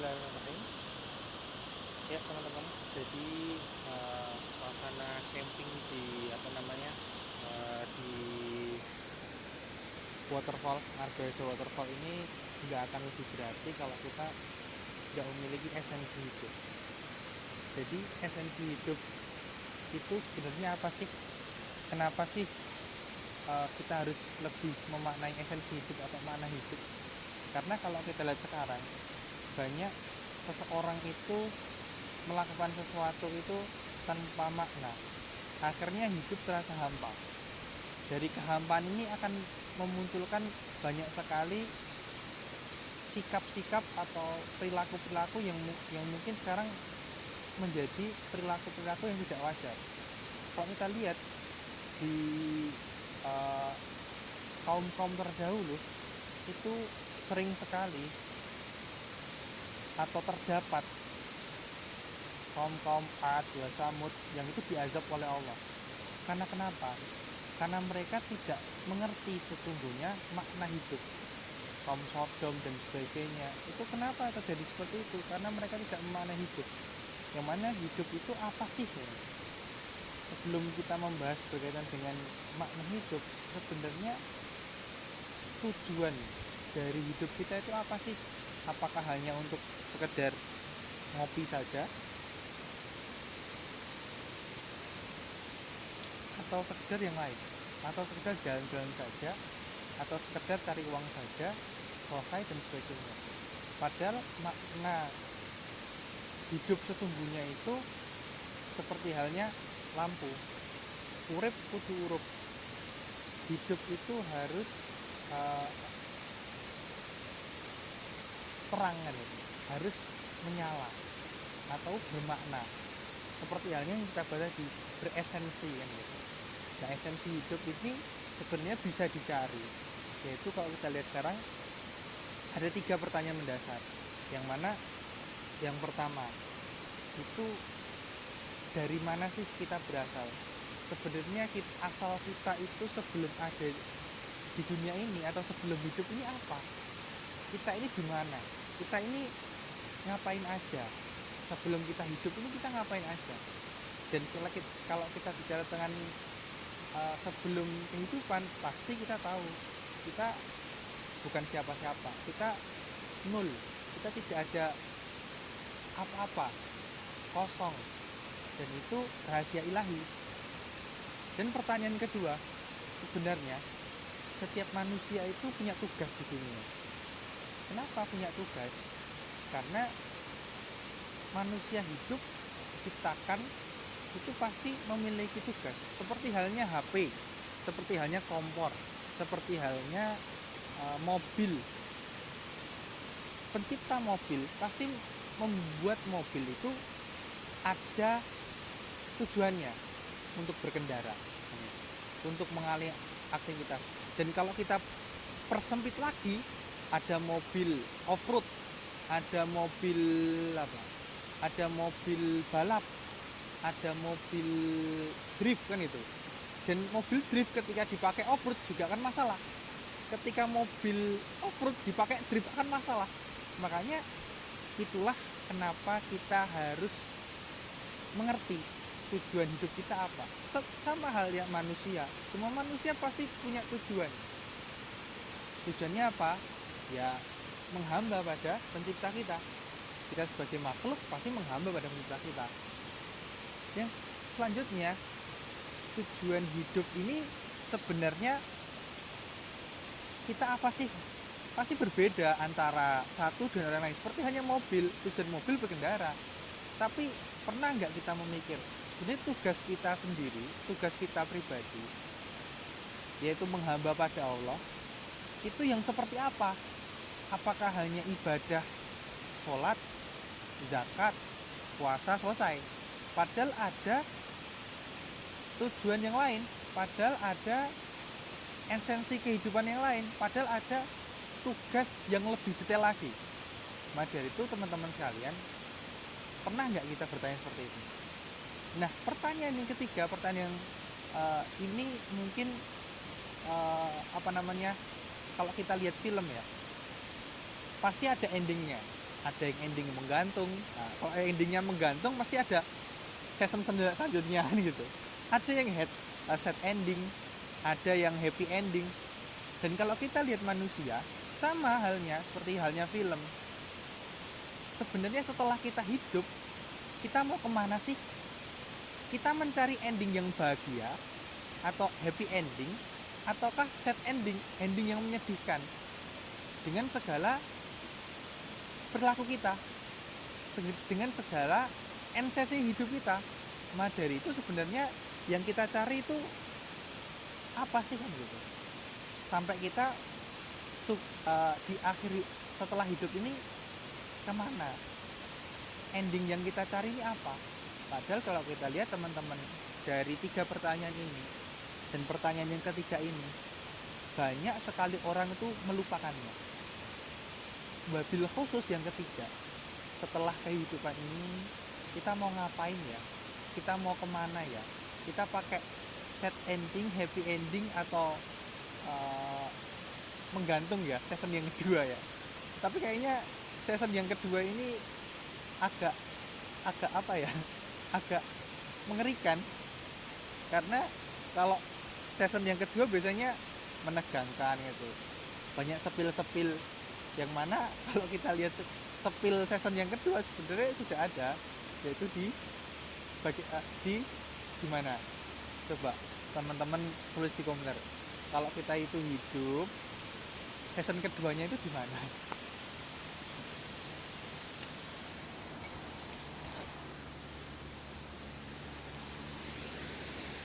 Bismillahirrahmanirrahim. Ya teman-teman, jadi suasana camping di di waterfall, Argoesa Waterfall ini nggak akan lebih berarti kalau kita nggak memiliki esensi hidup. Jadi esensi hidup itu sebenarnya apa sih? Kenapa sih kita harus lebih memaknai esensi hidup atau makna hidup? Karena kalau kita lihat sekarang, banyak seseorang itu melakukan sesuatu itu tanpa makna. Akhirnya hidup terasa hampa. Dari kehampaan ini akan memunculkan banyak sekali sikap-sikap atau perilaku-perilaku yang mungkin sekarang menjadi perilaku-perilaku yang tidak wajar. Kalau kita lihat di kaum-kaum terdahulu itu sering sekali atau terdapat kaum-kaum Ad wa Samud yang itu diazab oleh Allah. Karena kenapa? Karena mereka tidak mengerti sesungguhnya makna hidup. Kaum Sodom dan sebagainya, itu kenapa terjadi seperti itu? Karena mereka tidak memaknai hidup. Yang mana hidup itu apa sih? Sebelum kita membahas berkaitan dengan makna hidup, sebenarnya tujuan dari hidup kita itu apa sih? Apakah hanya untuk sekedar ngopi saja, atau sekedar yang lain, atau sekedar jalan-jalan saja, atau sekedar cari uang saja, selesai dan sebagainya. Padahal makna hidup sesungguhnya itu seperti halnya lampu, urip kudu urup. Hidup itu harus terang kan, harus menyala atau bermakna. Seperti halnya yang kita bahas di beresensi kan gitu. Nah, esensi hidup ini sebenarnya bisa dicari. Yaitu kalau kita lihat sekarang ada 3 pertanyaan mendasar. Yang mana yang pertama itu, dari mana sih kita berasal? Sebenarnya asal kita itu sebelum ada di dunia ini atau sebelum hidup ini apa? Kita ini di mana? Kita ini ngapain aja? Sebelum kita hidup ini kita ngapain aja? Dan kalau kita bicara dengan sebelum kehidupan, pasti kita tahu kita bukan siapa-siapa, kita nol, kita tidak ada apa-apa, kosong, dan itu rahasia ilahi. Dan pertanyaan kedua, sebenarnya setiap manusia itu punya tugas di dunia. Kenapa punya tugas? Karena manusia hidup diciptakan itu pasti memiliki tugas. Seperti halnya HP, seperti halnya kompor, seperti halnya mobil. Pencipta mobil pasti membuat mobil itu ada tujuannya untuk berkendara, untuk mengalih aktivitas. Dan kalau kita persempit lagi, ada mobil off-road, ada mobil ada mobil balap, ada mobil drift kan itu. Dan mobil drift ketika dipakai off-road juga kan masalah. Ketika mobil off-road dipakai drift akan masalah. Makanya itulah kenapa kita harus mengerti tujuan hidup kita apa. Sama halnya manusia, semua manusia pasti punya tujuan. Tujuannya apa? Ya menghamba pada pencipta kita. Kita sebagai makhluk pasti menghamba pada pencipta kita. Yang selanjutnya, tujuan hidup ini sebenarnya kita apa sih? Pasti berbeda antara satu dan orang lain. Seperti hanya mobil, tujuan mobil berkendara. Tapi pernah nggak kita memikir, sebenarnya tugas kita sendiri, tugas kita pribadi, yaitu menghamba pada Allah, itu yang seperti apa? Apakah hanya ibadah, sholat, zakat, puasa, selesai? Padahal ada tujuan yang lain, padahal ada esensi kehidupan yang lain, padahal ada tugas yang lebih detail lagi. Maka dari itu teman-teman sekalian, pernah nggak kita bertanya seperti itu? Nah, pertanyaan yang ketiga, pertanyaan ini mungkin kalau kita lihat film ya, pasti ada endingnya. ada yang ending menggantung. Nah, kalau endingnya menggantung pasti ada season selanjutnya gitu. Ada yang set ending, ada yang happy ending. Dan kalau kita lihat manusia, sama halnya seperti halnya film. Sebenarnya setelah kita hidup, kita mau kemana sih? Kita mencari ending yang bahagia atau happy ending, ataukah sad ending, ending yang menyedihkan dengan segala perilaku kita, dengan segala sensasi hidup kita. Maka dari itu sebenarnya yang kita cari itu apa sih kan gitu, sampai kita tuh di akhir setelah hidup ini kemana, ending yang kita cari ini apa. Padahal kalau kita lihat teman-teman, dari 3 pertanyaan ini dan pertanyaan yang ketiga ini, banyak sekali orang itu melupakannya. Wabil khusus yang ketiga, setelah kehidupan ini kita mau ngapain ya, kita mau kemana ya, kita pakai sad ending, happy ending, atau menggantung ya season yang kedua ya. Tapi kayaknya season yang kedua ini agak apa ya, agak mengerikan, karena kalau season yang kedua biasanya menegangkan gitu, banyak sepil-sepil, yang mana kalau kita lihat sepil season yang kedua sebenarnya sudah ada, yaitu di mana, coba teman-teman tulis di komentar, kalau kita itu hidup season keduanya itu di mana.